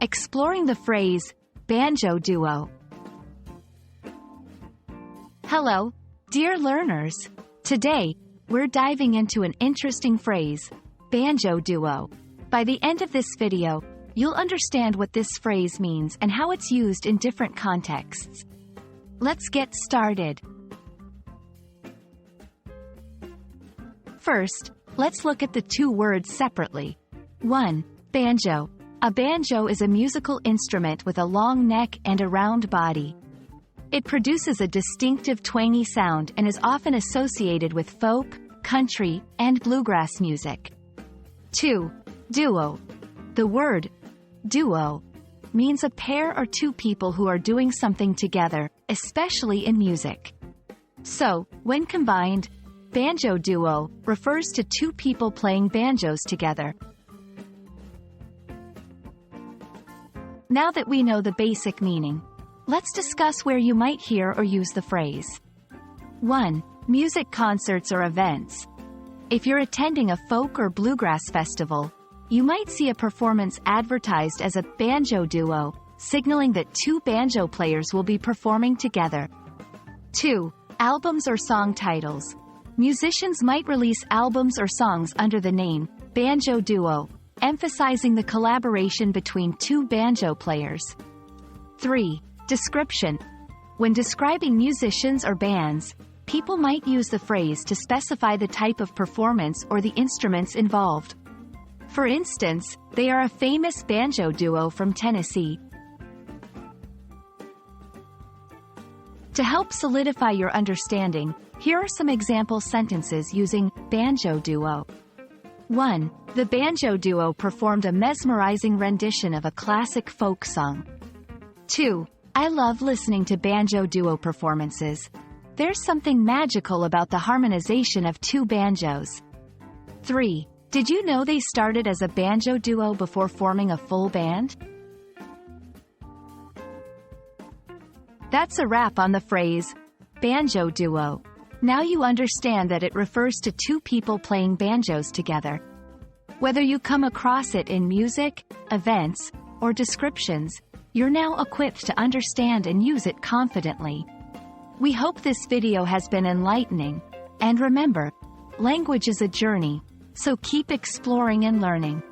exploring the phrase, Banjo Duo. Hello, dear learners. Today, we're diving into an interesting phrase, Banjo Duo. By the end of this video, you'll understand what this phrase means and how it's used in different contexts. Let's get started. First, let's look at the two words separately. 1. Banjo. A banjo is a musical instrument with a long neck and a round body. It produces a distinctive twangy sound and is often associated with folk, country, and bluegrass music. 2. Duo. The word duo means a pair or two people who are doing something together, especially in music. So, when combined, banjo duo refers to two people playing banjos together. Now that we know the basic meaning, let's discuss where you might hear or use the phrase. 1. Music concerts or events. If you're attending a folk or bluegrass festival, you might see a performance advertised as a banjo duo, signaling that two banjo players will be performing together. 2. Albums or song titles. Musicians might release albums or songs under the name Banjo Duo, emphasizing the collaboration between two banjo players. 3. Description. When describing musicians or bands, people might use the phrase to specify the type of performance or the instruments involved. For instance, they are a famous banjo duo from Tennessee. To help solidify your understanding, here are some example sentences using banjo duo. 1. The banjo duo performed a mesmerizing rendition of a classic folk song. 2. I love listening to banjo duo performances. There's something magical about the harmonization of two banjos. 3. Did you know they started as a banjo duo before forming a full band? That's a wrap on the phrase, banjo duo. Now you understand that it refers to two people playing banjos together. Whether you come across it in music, events, or descriptions, you're now equipped to understand and use it confidently. We hope this video has been enlightening, and remember, language is a journey, so keep exploring and learning.